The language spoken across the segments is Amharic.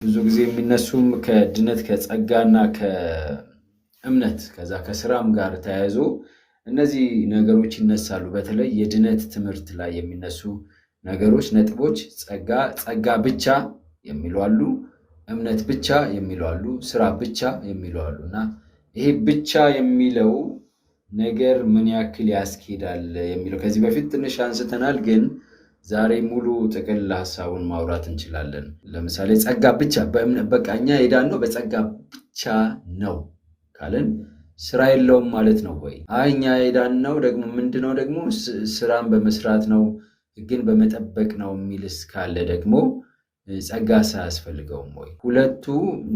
ብዙ ጊዜ የሚነሱም ከድነት ከጸጋና ከእምነት ከዛ ከስራም ጋር ተያይዞ እነዚህ ነገሮች ይነሳሉ። በተለይ የድነት ትምህርት ላይ የሚነሱ ነገሮች ነጥቦች ጸጋ ብቻ የሚሉ አሉ፣ እምነት ብቻ የሚሉ አሉ፣ ስራ ብቻ የሚሉ አሉ እና ይሄ ብቻ የሚለው ነገር ምን ያክል ያስኬዳል የሚለው ከዚህ በፊት ትንሽ አንስተናል፣ ግን ዛሬ ሙሉ ጥቅል ሐሳቡን ማውራት እንችላለን። ለምሳሌ ጸጋ ብቻ በቃ እኛ የዳነው በጸጋ ብቻ ነው ካለን ስራ የለውም ማለት ነው ወይ? እኛ የዳነው ደግሞ ምንድነው ደግሞ ስራን በመስራት ነው ግን በመጠበቅ ነው የሚልስ ካለ ደግሞ ጸጋ ሳያስፈልገውም ወይ? ሁለቱ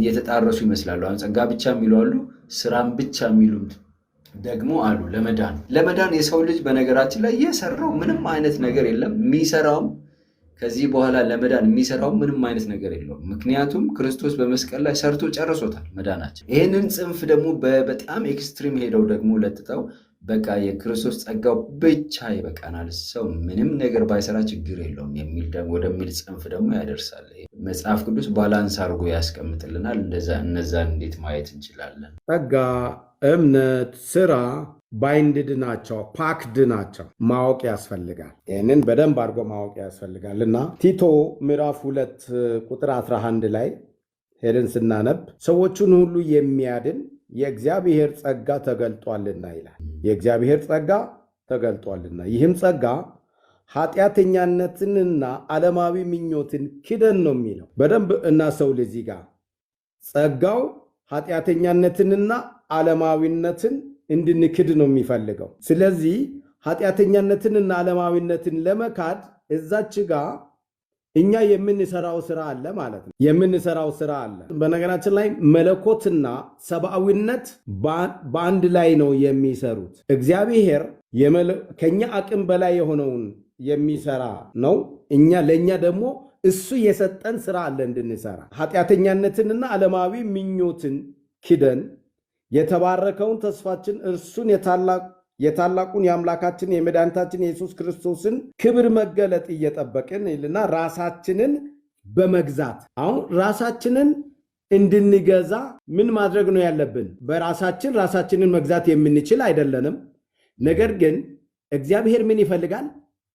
የተጣረሱ ይመስላሉ። አሁን ጸጋ ብቻ የሚሉ አሉ፣ ስራን ብቻ የሚሉት ደግሞ አሉ። ለመዳን የሰው ልጅ በነገራችን ላይ የሰራው ምንም አይነት ነገር የለም። የሚሰራውም ከዚህ በኋላ ለመዳን የሚሰራው ምንም አይነት ነገር የለውም። ምክንያቱም ክርስቶስ በመስቀል ላይ ሰርቶ ጨርሶታል መዳናችን። ይህንን ጽንፍ ደግሞ በጣም ኤክስትሪም ሄደው ደግሞ ለጥጠው በቃ የክርስቶስ ጸጋው ብቻ ይበቃናል፣ ሰው ምንም ነገር ባይሰራ ችግር የለውም የሚል ወደሚል ጽንፍ ደግሞ ያደርሳል። መጽሐፍ ቅዱስ ባላንስ አድርጎ ያስቀምጥልናል። እነዛን እንዴት ማየት እንችላለን? ጸጋ፣ እምነት፣ ስራ ባይንድድ ናቸው፣ ፓክድ ናቸው። ማወቅ ያስፈልጋል። ይህንን በደንብ አድርጎ ማወቅ ያስፈልጋል እና ቲቶ ምዕራፍ 2 ቁጥር 11 ላይ ሄደን ስናነብ ሰዎቹን ሁሉ የሚያድን የእግዚአብሔር ጸጋ ተገልጧልና ይላል። የእግዚአብሔር ጸጋ ተገልጧልና ይህም ጸጋ ኃጢአተኛነትንና ዓለማዊ ምኞትን ክደን ነው የሚለው። በደንብ እናስተውል። እዚህ ጋር ጸጋው ኃጢአተኛነትንና ዓለማዊነትን እንድንክድ ነው የሚፈልገው። ስለዚህ ኃጢአተኛነትንና ዓለማዊነትን ለመካድ እዛች ጋር እኛ የምንሰራው ስራ አለ ማለት ነው። የምንሰራው ስራ አለ። በነገራችን ላይ መለኮትና ሰብአዊነት በአንድ ላይ ነው የሚሰሩት። እግዚአብሔር ከኛ አቅም በላይ የሆነውን የሚሰራ ነው። ለእኛ ደግሞ እሱ የሰጠን ስራ አለ እንድንሰራ። ኃጢአተኛነትንና ዓለማዊ ምኞትን ክደን የተባረከውን ተስፋችን እርሱን የታላቁን የአምላካችን የመድኃኒታችን የኢየሱስ ክርስቶስን ክብር መገለጥ እየጠበቅን ይልና ራሳችንን በመግዛት አሁን ራሳችንን እንድንገዛ ምን ማድረግ ነው ያለብን? ራሳችንን መግዛት የምንችል አይደለንም። ነገር ግን እግዚአብሔር ምን ይፈልጋል?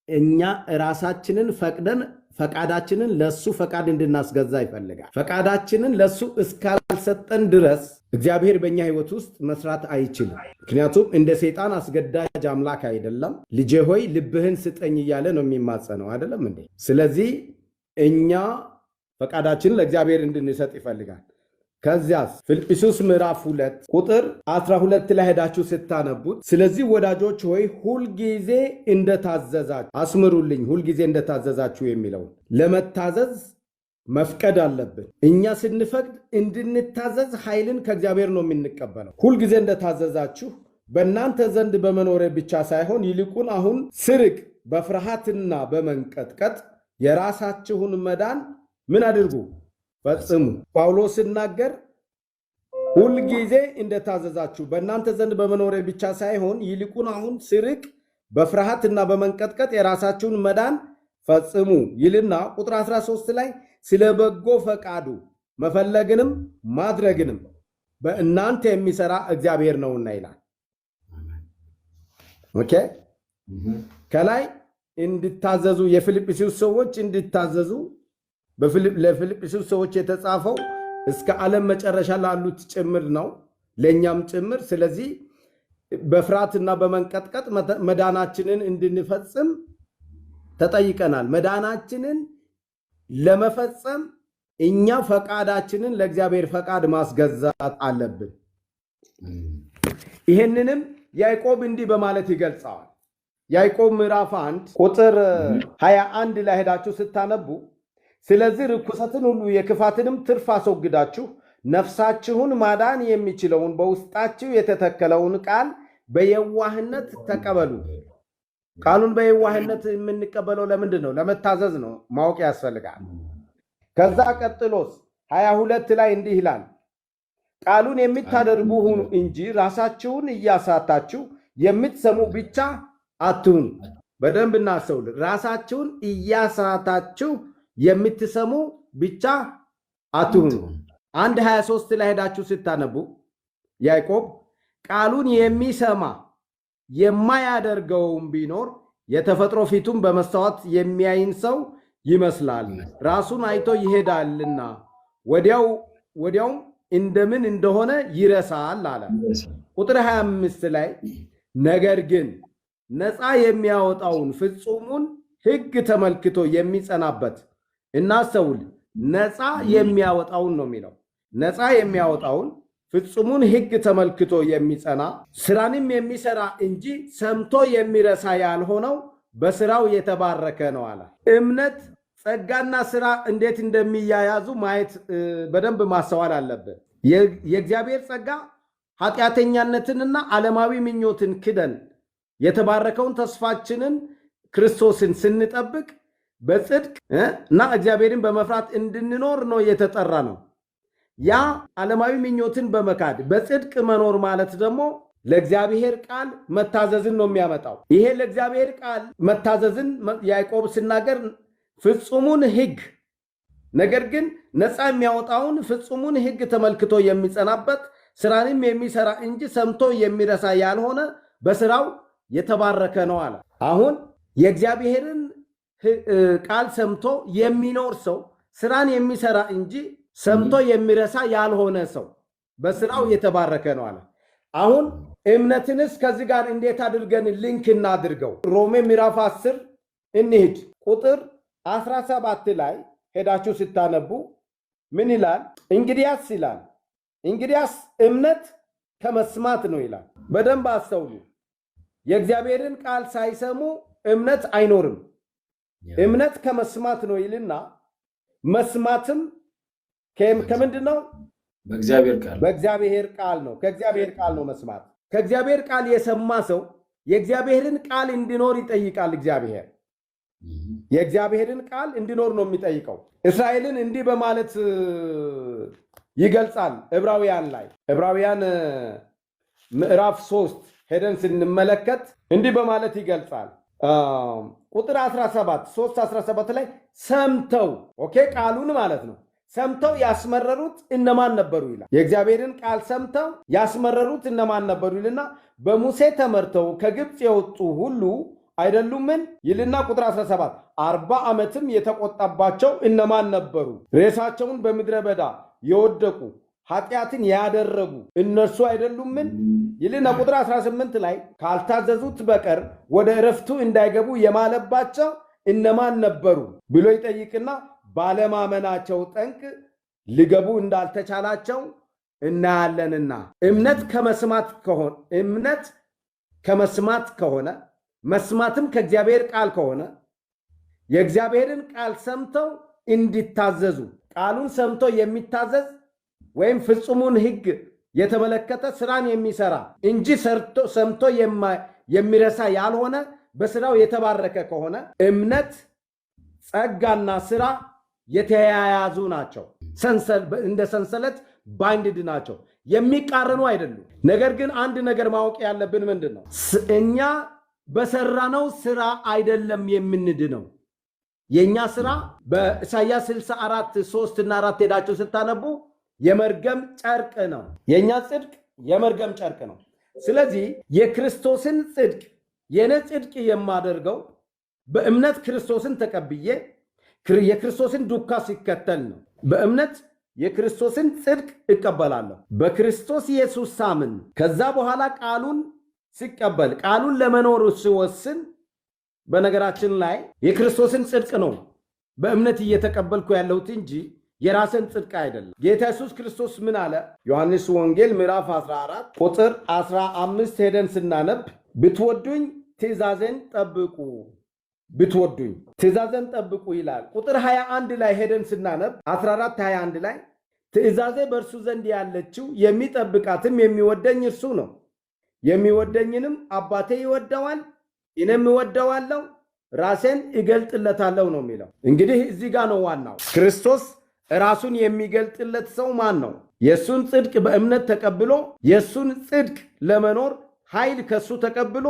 እኛ ራሳችንን ፈቅደን ፈቃዳችንን ለሱ ፈቃድ እንድናስገዛ ይፈልጋል። ፈቃዳችንን ለሱ እስካልሰጠን ድረስ እግዚአብሔር በእኛ ህይወት ውስጥ መስራት አይችልም። ምክንያቱም እንደ ሰይጣን አስገዳጅ አምላክ አይደለም። ልጄ ሆይ ልብህን ስጠኝ እያለ ነው የሚማጸነው አይደለም እንዴ? ስለዚህ እኛ ፈቃዳችንን ለእግዚአብሔር እንድንሰጥ ይፈልጋል። ከዚያስ ፊልጵስዩስ ምዕራፍ 2 ቁጥር 12 ላይ ሄዳችሁ ስታነቡት ስለዚህ ወዳጆች ሆይ ሁልጊዜ እንደታዘዛችሁ አስምሩልኝ። ሁልጊዜ እንደታዘዛችሁ የሚለው ለመታዘዝ መፍቀድ አለብን። እኛ ስንፈቅድ እንድንታዘዝ ኃይልን ከእግዚአብሔር ነው የምንቀበለው። ሁልጊዜ እንደታዘዛችሁ በእናንተ ዘንድ በመኖሬ ብቻ ሳይሆን ይልቁን አሁን ስርቅ በፍርሃትና በመንቀጥቀጥ የራሳችሁን መዳን ምን አድርጉ? ፈጽሙ። ጳውሎስ ሲናገር ሁልጊዜ እንደታዘዛችሁ በእናንተ ዘንድ በመኖሬ ብቻ ሳይሆን ይልቁን አሁን ስርቅ በፍርሃትና በመንቀጥቀጥ የራሳችሁን መዳን ፈጽሙ ይልና ቁጥር 13 ላይ ስለ በጎ ፈቃዱ መፈለግንም ማድረግንም በእናንተ የሚሰራ እግዚአብሔር ነውና ይላል። ኦኬ። ከላይ እንድታዘዙ የፊልጵስዩስ ሰዎች እንድታዘዙ ለፊልጵስዩስ ሰዎች የተጻፈው እስከ ዓለም መጨረሻ ላሉት ጭምር ነው፣ ለእኛም ጭምር። ስለዚህ በፍርሃትና በመንቀጥቀጥ መዳናችንን እንድንፈጽም ተጠይቀናል። መዳናችንን ለመፈጸም እኛ ፈቃዳችንን ለእግዚአብሔር ፈቃድ ማስገዛት አለብን። ይህንንም ያዕቆብ እንዲህ በማለት ይገልጸዋል። ያዕቆብ ምዕራፍ 1 ቁጥር 21 ላይ ሄዳችሁ ስታነቡ ስለዚህ ርኩሰትን ሁሉ የክፋትንም ትርፍ አስወግዳችሁ ነፍሳችሁን ማዳን የሚችለውን በውስጣችሁ የተተከለውን ቃል በየዋህነት ተቀበሉ። ቃሉን በየዋህነት የምንቀበለው ለምንድን ነው? ለመታዘዝ ነው። ማወቅ ያስፈልጋል። ከዛ ቀጥሎስ 22 ላይ እንዲህ ይላል፣ ቃሉን የምታደርጉ ሁኑ እንጂ ራሳችሁን እያሳታችሁ የምትሰሙ ብቻ አትሁኑ። በደንብ እናስተውል። ራሳችሁን እያሳታችሁ የምትሰሙ ብቻ አትሁኑ። 1:23 ላይ ሄዳችሁ ስታነቡ ያዕቆብ ቃሉን የሚሰማ የማያደርገውም ቢኖር የተፈጥሮ ፊቱን በመስታወት የሚያይን ሰው ይመስላል፣ ራሱን አይቶ ይሄዳልና ወዲያውም እንደምን እንደሆነ ይረሳል አለ። ቁጥር 25 ላይ ነገር ግን ነፃ የሚያወጣውን ፍጹሙን ሕግ ተመልክቶ የሚጸናበት እናስተውል። ነፃ የሚያወጣውን ነው የሚለው። ነፃ የሚያወጣውን ፍጹሙን ሕግ ተመልክቶ የሚጸና ስራንም የሚሰራ እንጂ ሰምቶ የሚረሳ ያልሆነው በስራው የተባረከ ነው አለ። እምነት፣ ጸጋና ስራ እንዴት እንደሚያያዙ ማየት በደንብ ማስተዋል አለብን። የእግዚአብሔር ጸጋ ኃጢአተኛነትንና ዓለማዊ ምኞትን ክደን የተባረከውን ተስፋችንን ክርስቶስን ስንጠብቅ በጽድቅ እና እግዚአብሔርን በመፍራት እንድንኖር ነው የተጠራ ነው። ያ ዓለማዊ ምኞትን በመካድ በጽድቅ መኖር ማለት ደግሞ ለእግዚአብሔር ቃል መታዘዝን ነው የሚያመጣው። ይሄ ለእግዚአብሔር ቃል መታዘዝን ያዕቆብ ሲናገር ፍጹሙን ሕግ ነገር ግን ነፃ የሚያወጣውን ፍጹሙን ሕግ ተመልክቶ የሚጸናበት ስራንም የሚሰራ እንጂ ሰምቶ የሚረሳ ያልሆነ በስራው የተባረከ ነው አለ። አሁን የእግዚአብሔርን ቃል ሰምቶ የሚኖር ሰው ስራን የሚሰራ እንጂ ሰምቶ የሚረሳ ያልሆነ ሰው በስራው የተባረከ ነው አለ። አሁን እምነትንስ ከዚህ ጋር እንዴት አድርገን ሊንክ እናድርገው? ሮሜ ምዕራፍ 10 እንሂድ። ቁጥር 17 ላይ ሄዳችሁ ስታነቡ ምን ይላል? እንግዲያስ ይላል እንግዲያስ እምነት ከመስማት ነው ይላል። በደንብ አስተውሉ። የእግዚአብሔርን ቃል ሳይሰሙ እምነት አይኖርም። እምነት ከመስማት ነው ይልና መስማትም ከምንድን ነው? በእግዚአብሔር ቃል ነው። ከእግዚአብሔር ቃል ነው መስማት። ከእግዚአብሔር ቃል የሰማ ሰው የእግዚአብሔርን ቃል እንዲኖር ይጠይቃል። እግዚአብሔር የእግዚአብሔርን ቃል እንዲኖር ነው የሚጠይቀው። እስራኤልን እንዲህ በማለት ይገልጻል። ዕብራውያን ምዕራፍ 3 ሄደን ስንመለከት እንዲህ በማለት ይገልጻል። ቁጥር 3:17 ላይ ሰምተው ቃሉን ማለት ነው ሰምተው ያስመረሩት እነማን ነበሩ ይላል። የእግዚአብሔርን ቃል ሰምተው ያስመረሩት እነማን ነበሩ ይልና በሙሴ ተመርተው ከግብፅ የወጡ ሁሉ አይደሉምን ይልና ቁጥር 17 40 ዓመትም የተቆጣባቸው እነማን ነበሩ? ሬሳቸውን በምድረ በዳ የወደቁ ኃጢአትን ያደረጉ እነርሱ አይደሉምን ይልና ቁጥር 18 ላይ ካልታዘዙት በቀር ወደ ዕረፍቱ እንዳይገቡ የማለባቸው እነማን ነበሩ ብሎ ይጠይቅና ባለማመናቸው ጠንቅ ሊገቡ እንዳልተቻላቸው እናያለንና እምነት ከመስማት ከሆነ መስማትም ከእግዚአብሔር ቃል ከሆነ የእግዚአብሔርን ቃል ሰምተው እንዲታዘዙ ቃሉን ሰምቶ የሚታዘዝ ወይም ፍጹሙን ሕግ የተመለከተ ስራን የሚሰራ እንጂ ሰምቶ የሚረሳ ያልሆነ በስራው የተባረከ ከሆነ እምነት፣ ጸጋና ስራ የተያያዙ ናቸው። እንደ ሰንሰለት ባይንድድ ናቸው። የሚቃረኑ አይደሉም። ነገር ግን አንድ ነገር ማወቅ ያለብን ምንድን ነው? እኛ በሰራነው ስራ አይደለም የምንድነው። የእኛ ስራ በኢሳይያስ 64:3 እና 4 ሄዳችሁ ስታነቡ የመርገም ጨርቅ ነው። የእኛ ጽድቅ የመርገም ጨርቅ ነው። ስለዚህ የክርስቶስን ጽድቅ የኔ ጽድቅ የማደርገው በእምነት ክርስቶስን ተቀብዬ የክርስቶስን ዱካ ሲከተል ነው። በእምነት የክርስቶስን ጽድቅ እቀበላለሁ። በክርስቶስ ኢየሱስ ሳምን ከዛ በኋላ ቃሉን ሲቀበል ቃሉን ለመኖር ሲወስን፣ በነገራችን ላይ የክርስቶስን ጽድቅ ነው በእምነት እየተቀበልኩ ያለሁት እንጂ የራስን ጽድቅ አይደለም። ጌታ ኢየሱስ ክርስቶስ ምን አለ? ዮሐንስ ወንጌል ምዕራፍ 14 ቁጥር 15 ሄደን ስናነብ ብትወዱኝ ትእዛዜን ጠብቁ፣ ብትወዱኝ ትእዛዜን ጠብቁ ይላል። ቁጥር 21 ላይ ሄደን ስናነብ 14:21 ላይ ትእዛዜ በእርሱ ዘንድ ያለችው የሚጠብቃትም የሚወደኝ እርሱ ነው፣ የሚወደኝንም አባቴ ይወደዋል፣ እኔም እወደዋለሁ፣ ራሴን እገልጥለታለሁ ነው የሚለው። እንግዲህ እዚህ ጋር ነው ዋናው። ክርስቶስ ራሱን የሚገልጥለት ሰው ማን ነው? የእሱን ጽድቅ በእምነት ተቀብሎ የእሱን ጽድቅ ለመኖር ኃይል ከሱ ተቀብሎ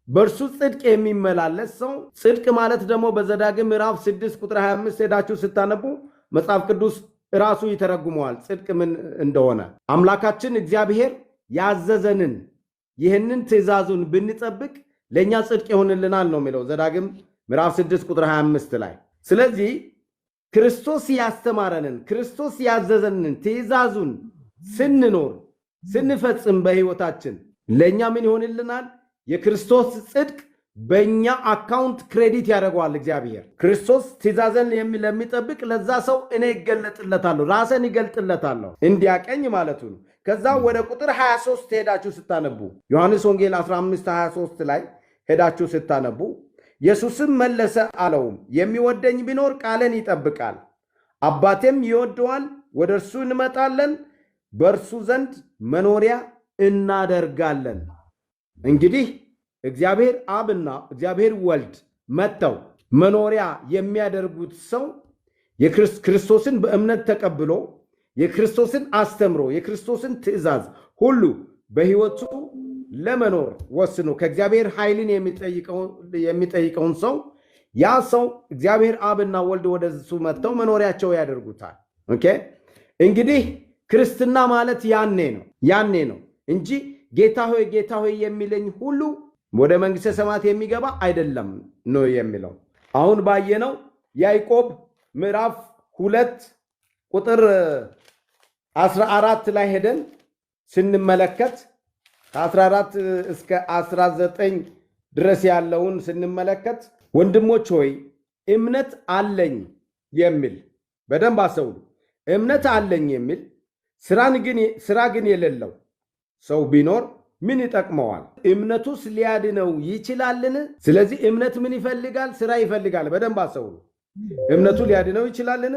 በእርሱ ጽድቅ የሚመላለስ ሰው። ጽድቅ ማለት ደግሞ በዘዳግም ምዕራፍ 6 ቁጥር 25 ሄዳችሁ ስታነቡ መጽሐፍ ቅዱስ ራሱ ይተረጉመዋል ጽድቅ ምን እንደሆነ። አምላካችን እግዚአብሔር ያዘዘንን ይህንን ትእዛዙን ብንጠብቅ ለእኛ ጽድቅ ይሆንልናል ነው የሚለው ዘዳግም ምዕራፍ 6 ቁጥር 25 ላይ። ስለዚህ ክርስቶስ ያስተማረንን ክርስቶስ ያዘዘንን ትእዛዙን ስንኖር ስንፈጽም በሕይወታችን ለእኛ ምን ይሆንልናል? የክርስቶስ ጽድቅ በእኛ አካውንት ክሬዲት ያደርገዋል እግዚአብሔር። ክርስቶስ ትእዛዘን ለሚጠብቅ ለዛ ሰው እኔ ይገለጥለታለሁ፣ ራስን ይገልጥለታለሁ እንዲያቀኝ ማለቱ ነው። ከዛ ወደ ቁጥር 23 ሄዳችሁ ስታነቡ ዮሐንስ ወንጌል 15:23 ላይ ሄዳችሁ ስታነቡ ኢየሱስም መለሰ አለውም የሚወደኝ ቢኖር ቃሌን ይጠብቃል፣ አባቴም ይወደዋል፣ ወደ እርሱ እንመጣለን፣ በእርሱ ዘንድ መኖሪያ እናደርጋለን። እንግዲህ እግዚአብሔር አብና እግዚአብሔር ወልድ መጥተው መኖሪያ የሚያደርጉት ሰው ክርስቶስን በእምነት ተቀብሎ የክርስቶስን አስተምሮ የክርስቶስን ትእዛዝ ሁሉ በሕይወቱ ለመኖር ወስኖ ከእግዚአብሔር ኃይልን የሚጠይቀውን ሰው ያ ሰው እግዚአብሔር አብና ወልድ ወደሱ መጥተው መኖሪያቸው ያደርጉታል። ኦኬ እንግዲህ ክርስትና ማለት ያኔ ነው እንጂ ጌታ ሆይ የሚለኝ ሁሉ ወደ መንግሥተ ሰማያት የሚገባ አይደለም ነው የሚለው። አሁን ባየነው ያዕቆብ ምዕራፍ 2 ቁጥር 14 ላይ ሄደን ስንመለከት ከ14 እስከ 19 ድረስ ያለውን ስንመለከት ወንድሞች ሆይ እምነት አለኝ የሚል በደንብ አስተውሉ። እምነት አለኝ የሚል ስራ ግን የሌለው ሰው ቢኖር ምን ይጠቅመዋል? እምነቱስ ሊያድነው ይችላልን? ስለዚህ እምነት ምን ይፈልጋል? ስራ ይፈልጋል። በደንብ አስተውሉ። እምነቱ ሊያድነው ይችላልን?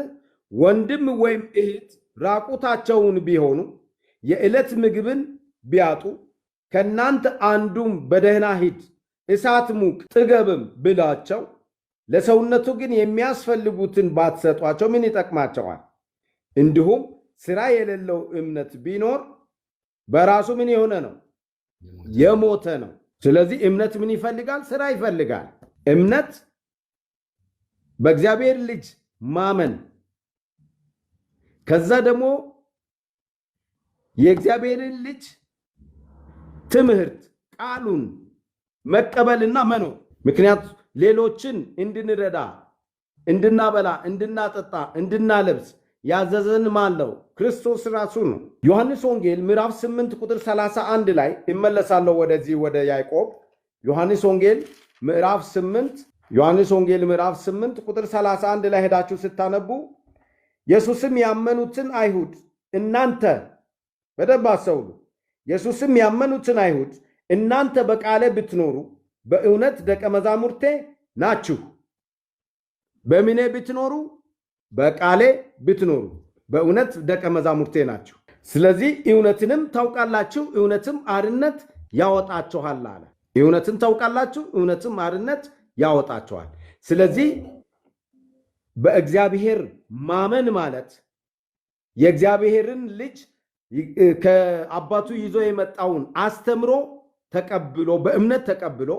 ወንድም ወይም እህት ራቁታቸውን ቢሆኑ የዕለት ምግብን ቢያጡ ከእናንተ አንዱም በደህና ሂድ እሳት ሙቅ ጥገብም ብላቸው ለሰውነቱ ግን የሚያስፈልጉትን ባትሰጧቸው ምን ይጠቅማቸዋል? እንዲሁም ስራ የሌለው እምነት ቢኖር በራሱ ምን የሆነ ነው? የሞተ ነው። ስለዚህ እምነት ምን ይፈልጋል? ስራ ይፈልጋል። እምነት በእግዚአብሔር ልጅ ማመን፣ ከዛ ደግሞ የእግዚአብሔርን ልጅ ትምህርት ቃሉን መቀበልና መኖር። ምክንያቱ ሌሎችን እንድንረዳ፣ እንድናበላ፣ እንድናጠጣ፣ እንድናለብስ ያዘዘን ማለው ክርስቶስ ራሱ ነው። ዮሐንስ ወንጌል ምዕራፍ 8 ቁጥር 31 ላይ እመለሳለሁ ወደዚህ ወደ ያዕቆብ። ዮሐንስ ወንጌል ምዕራፍ 8 ቁጥር 31 ላይ ሄዳችሁ ስታነቡ ኢየሱስም ያመኑትን አይሁድ እናንተ በደንብ አስተውሉ። ኢየሱስም ያመኑትን አይሁድ እናንተ በቃሌ ብትኖሩ በእውነት ደቀ መዛሙርቴ ናችሁ። በምኔ ብትኖሩ? በቃሌ ብትኖሩ በእውነት ደቀ መዛሙርቴ ናችሁ። ስለዚህ እውነትንም ታውቃላችሁ፣ እውነትም አርነት ያወጣችኋል አለ። እውነትን ታውቃላችሁ፣ እውነትም አርነት ያወጣችኋል። ስለዚህ በእግዚአብሔር ማመን ማለት የእግዚአብሔርን ልጅ ከአባቱ ይዞ የመጣውን አስተምሮ ተቀብሎ በእምነት ተቀብሎ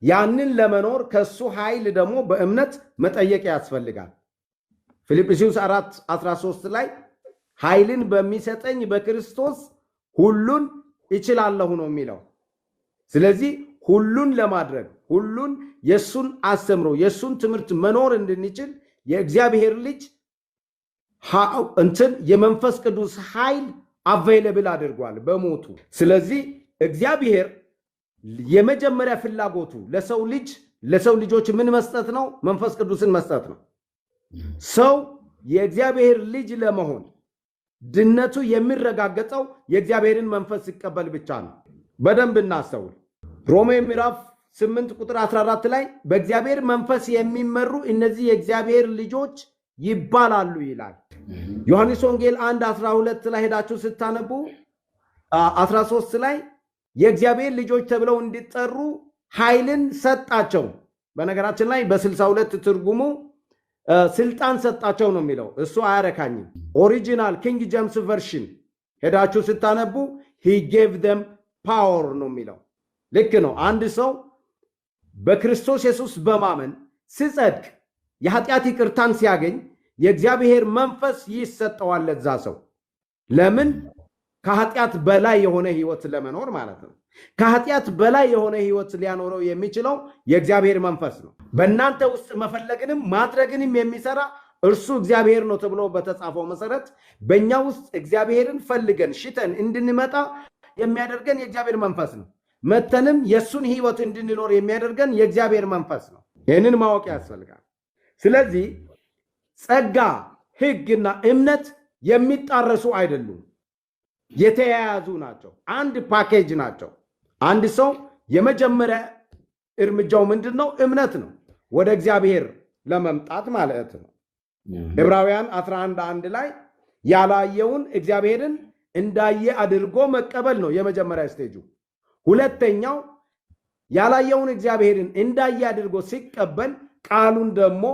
ያንን ለመኖር ከሱ ኃይል ደግሞ በእምነት መጠየቅ ያስፈልጋል። ፊልጵስዩስ 4:13 ላይ ኃይልን በሚሰጠኝ በክርስቶስ ሁሉን እችላለሁ ነው የሚለው። ስለዚህ ሁሉን ለማድረግ ሁሉን የሱን አስተምሮ የሱን ትምህርት መኖር እንድንችል የእግዚአብሔር ልጅ የመንፈስ ቅዱስ ኃይል አቬይለብል አድርጓል በሞቱ። ስለዚህ እግዚአብሔር የመጀመሪያ ፍላጎቱ ለሰው ልጆች ምን መስጠት ነው? መንፈስ ቅዱስን መስጠት ነው። ሰው የእግዚአብሔር ልጅ ለመሆን ድነቱ የሚረጋገጠው የእግዚአብሔርን መንፈስ ሲቀበል ብቻ ነው። በደንብ እናስተውል። ሮሜ ምዕራፍ 8 ቁጥር 14 ላይ በእግዚአብሔር መንፈስ የሚመሩ እነዚህ የእግዚአብሔር ልጆች ይባላሉ ይላል። ዮሐንስ ወንጌል 1:12 ላይ ሄዳችሁ ስታነቡ 13 ላይ የእግዚአብሔር ልጆች ተብለው እንዲጠሩ ኃይልን ሰጣቸው። በነገራችን ላይ በ62 ትርጉሙ ስልጣን ሰጣቸው ነው የሚለው። እሱ አያረካኝም። ኦሪጂናል ኪንግ ጄምስ ቨርሽን ሄዳችሁ ስታነቡ he gave them power ነው የሚለው። ልክ ነው። አንድ ሰው በክርስቶስ ኢየሱስ በማመን ሲጸድቅ የኃጢአት ይቅርታን ሲያገኝ የእግዚአብሔር መንፈስ ይሰጠዋል ለዛ ሰው። ለምን? ከኃጢአት በላይ የሆነ ህይወት ለመኖር ማለት ነው። ከኃጢአት በላይ የሆነ ህይወት ሊያኖረው የሚችለው የእግዚአብሔር መንፈስ ነው። በእናንተ ውስጥ መፈለግንም ማድረግንም የሚሰራ እርሱ እግዚአብሔር ነው ተብሎ በተጻፈው መሰረት በእኛ ውስጥ እግዚአብሔርን ፈልገን ሽተን እንድንመጣ የሚያደርገን የእግዚአብሔር መንፈስ ነው። መተንም የእሱን ህይወት እንድንኖር የሚያደርገን የእግዚአብሔር መንፈስ ነው። ይህንን ማወቅ ያስፈልጋል። ስለዚህ ጸጋ፣ ህግና እምነት የሚጣረሱ አይደሉም፣ የተያያዙ ናቸው። አንድ ፓኬጅ ናቸው። አንድ ሰው የመጀመሪያ እርምጃው ምንድን ነው? እምነት ነው፣ ወደ እግዚአብሔር ለመምጣት ማለት ነው። ዕብራውያን 11:1 ላይ ያላየውን እግዚአብሔርን እንዳየ አድርጎ መቀበል ነው የመጀመሪያ ስቴጁ። ሁለተኛው ያላየውን እግዚአብሔርን እንዳየ አድርጎ ሲቀበል ቃሉን ደግሞ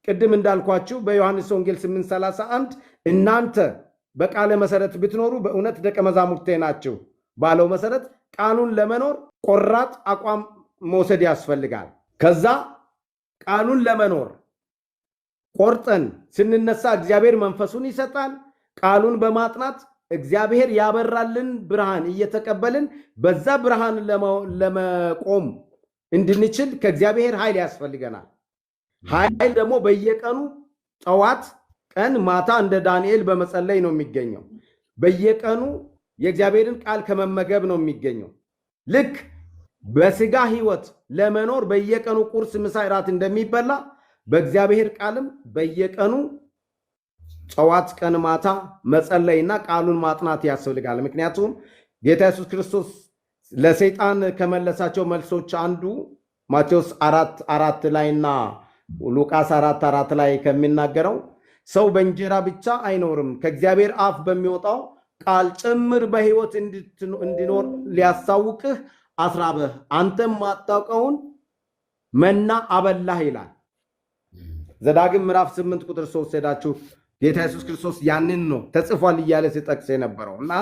ቅድም እንዳልኳችሁ በዮሐንስ ወንጌል 8:31 እናንተ በቃለ መሰረት ብትኖሩ በእውነት ደቀ መዛሙርቴ ናችሁ ባለው መሰረት ቃሉን ለመኖር ቆራጥ አቋም መውሰድ ያስፈልጋል። ከዛ ቃሉን ለመኖር ቆርጠን ስንነሳ እግዚአብሔር መንፈሱን ይሰጣል። ቃሉን በማጥናት እግዚአብሔር ያበራልን ብርሃን እየተቀበልን በዛ ብርሃን ለመቆም እንድንችል ከእግዚአብሔር ኃይል ያስፈልገናል። ኃይል ደግሞ በየቀኑ ጠዋት፣ ቀን፣ ማታ እንደ ዳንኤል በመጸለይ ነው የሚገኘው። በየቀኑ የእግዚአብሔርን ቃል ከመመገብ ነው የሚገኘው። ልክ በስጋ ህይወት ለመኖር በየቀኑ ቁርስ፣ ምሳ፣ እራት እንደሚበላ በእግዚአብሔር ቃልም በየቀኑ ጠዋት፣ ቀን፣ ማታ መጸለይና ቃሉን ማጥናት ያስፈልጋል። ምክንያቱም ጌታ ኢየሱስ ክርስቶስ ለሰይጣን ከመለሳቸው መልሶች አንዱ ማቴዎስ 4:4 ላይና ሉቃስ 4:4 ላይ ከሚናገረው ሰው በእንጀራ ብቻ አይኖርም ከእግዚአብሔር አፍ በሚወጣው ቃል ጭምር በህይወት እንዲኖር ሊያሳውቅህ አስራበህ አንተም ማታውቀውን መና አበላህ ይላል። ዘዳግም ምዕራፍ 8:3 ሄዳችሁ ጌታ ኢየሱስ ክርስቶስ ያንን ነው ተጽፏል እያለ ሲጠቅስ የነበረው እና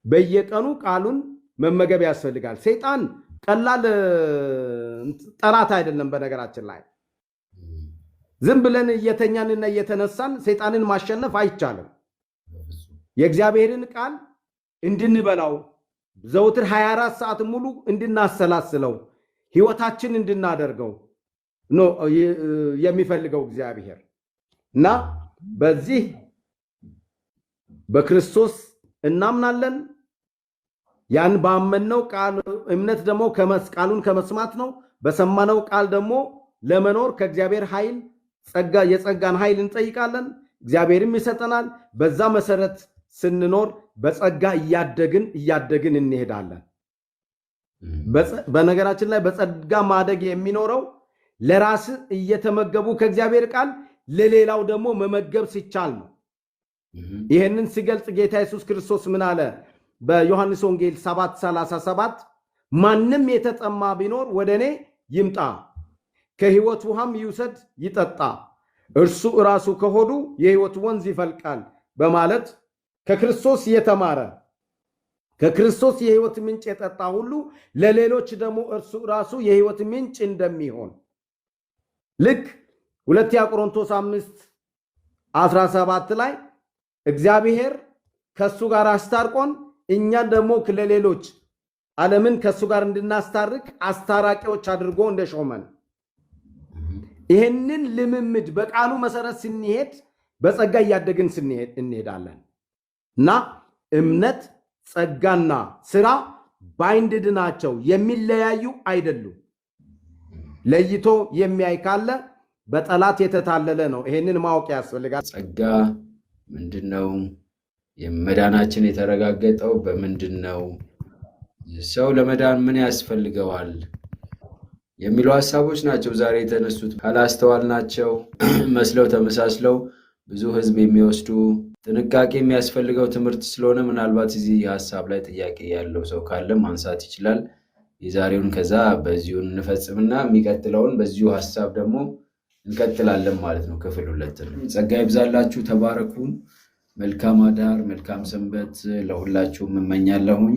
በየቀኑ ቃሉን መመገብ ያስፈልጋል። ሰይጣን ቀላል ጠላት አይደለም። በነገራችን ላይ ዝም ብለን እየተኛንና እየተነሳን ሰይጣንን ማሸነፍ አይቻልም። የእግዚአብሔርን ቃል እንድንበላው ዘውትር 24 ሰዓት ሙሉ እንድናሰላስለው ህይወታችን እንድናደርገው ነው የሚፈልገው እግዚአብሔር እና በዚህ በክርስቶስ እናምናለን። ያን ባመነው ቃል እምነት ደግሞ ቃሉን ከመስማት ነው። በሰማነው ቃል ደግሞ ለመኖር ከእግዚአብሔር ኃይል የጸጋን ኃይል እንጠይቃለን። እግዚአብሔርም ይሰጠናል። በዛ መሰረት ስንኖር በጸጋ እያደግን እንሄዳለን። በነገራችን ላይ በጸጋ ማደግ የሚኖረው ለራስ እየተመገቡ ከእግዚአብሔር ቃል ለሌላው ደግሞ መመገብ ሲቻል ነው። ይህንን ሲገልጽ ጌታ ኢየሱስ ክርስቶስ ምን አለ? በዮሐንስ ወንጌል 7:37 ማንም የተጠማ ቢኖር ወደ እኔ ይምጣ፣ ከሕይወት ውሃም ይውሰድ ይጠጣ፣ እርሱ ራሱ ከሆዱ የሕይወት ወንዝ ይፈልቃል በማለት ከክርስቶስ የተማረ ከክርስቶስ የሕይወት ምንጭ የጠጣ ሁሉ ለሌሎች ደግሞ እርሱ ራሱ የሕይወት ምንጭ እንደሚሆን ልክ 2 ቆሮንቶስ 5:17 ላይ እግዚአብሔር ከሱ ጋር አስታርቆን እኛን ደግሞ ለሌሎች ዓለምን ከሱ ጋር እንድናስታርቅ አስታራቂዎች አድርጎ እንደሾመን ይህንን ልምምድ በቃሉ መሰረት ስንሄድ በጸጋ እያደግን እንሄዳለን እና እምነት፣ ጸጋና ስራ ባይንድድ ናቸው፣ የሚለያዩ አይደሉም። ለይቶ የሚያይ ካለ በጠላት የተታለለ ነው። ይሄንን ማወቅ ያስፈልጋል። ጸጋ ምንድነው? የመዳናችን የተረጋገጠው በምንድነው? ሰው ለመዳን ምን ያስፈልገዋል? የሚሉ ሐሳቦች ናቸው ዛሬ የተነሱት። ካላስተዋልናቸው መስለው ተመሳስለው ብዙ ህዝብ የሚወስዱ ጥንቃቄ የሚያስፈልገው ትምህርት ስለሆነ ምናልባት እዚህ ሐሳብ ላይ ጥያቄ ያለው ሰው ካለ ማንሳት ይችላል። የዛሬውን ከዛ በዚሁ እንፈጽምና የሚቀጥለውን በዚሁ ሐሳብ ደግሞ እንቀጥላለን ማለት ነው። ክፍል 2 ነው። ጸጋ ይብዛላችሁ፣ ተባረኩ። መልካም አዳር፣ መልካም ሰንበት ለሁላችሁም እመኛለሁኝ።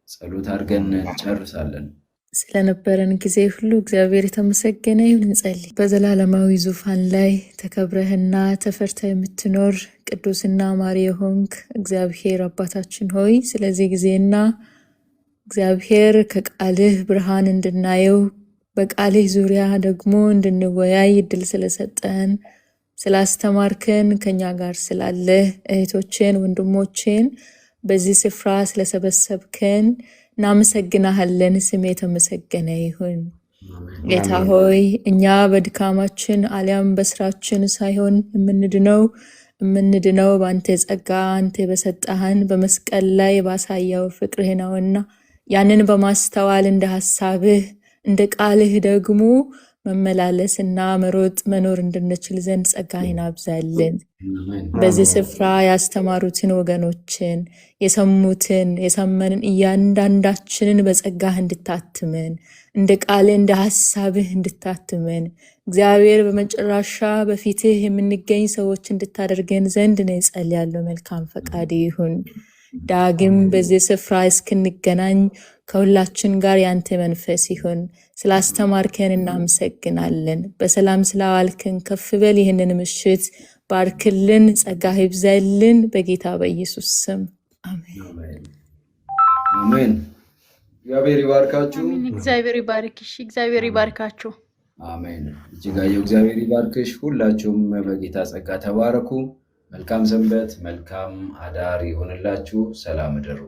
ጸሎት አድርገን እንጨርሳለን። ስለነበረን ጊዜ ሁሉ እግዚአብሔር የተመሰገነ ይሁን። እንጸልይ። በዘላለማዊ ዙፋን ላይ ተከብረህና ተፈርተህ የምትኖር ቅዱስና ማሪ የሆንክ እግዚአብሔር አባታችን ሆይ ስለዚህ ጊዜና እግዚአብሔር ከቃልህ ብርሃን እንድናየው በቃልህ ዙሪያ ደግሞ እንድንወያይ እድል ስለሰጠን ስላስተማርከን ከኛ ጋር ስላለህ እህቶችን ወንድሞችን በዚህ ስፍራ ስለሰበሰብከን እናመሰግናለን። ስም የተመሰገነ ይሁን። ጌታ ሆይ እኛ በድካማችን አሊያም በስራችን ሳይሆን የምንድነው በአንተ ጸጋ አንተ በሰጠህን በመስቀል ላይ ባሳየው ፍቅርህ ነውና ያንን በማስተዋል እንደ ሐሳብህ እንደ ቃልህ ደግሞ መመላለስና መሮጥ መኖር እንድንችል ዘንድ ጸጋህን አብዛልን። በዚህ ስፍራ ያስተማሩትን ወገኖችን የሰሙትን የሰመንን እያንዳንዳችንን በጸጋህ እንድታትመን እንደ ቃልህ እንደ ሐሳብህ እንድታትመን እግዚአብሔር በመጨረሻ በፊትህ የምንገኝ ሰዎች እንድታደርገን ዘንድ ነው ጸልያለሁ። መልካም ፈቃድ ይሁን። ዳግም በዚህ ስፍራ እስክንገናኝ ከሁላችን ጋር ያንተ መንፈስ ይሁን። ስላስተማርከን እናመሰግናለን። በሰላም ስላዋልከን ከፍ በል። ይህንን ምሽት ባርክልን፣ ጸጋህ ይብዛልን። በጌታ በኢየሱስ ስም አሜን። አሜን። እግዚአብሔር ይባርካችሁ። እግዚአብሔር ይባርክሽ። እግዚአብሔር ይባርካችሁ። አሜን። እጅጋየሁ እግዚአብሔር ይባርክሽ። ሁላችሁም በጌታ ጸጋ ተባረኩ። መልካም ሰንበት፣ መልካም አዳር ይሆንላችሁ። ሰላም እደሩ።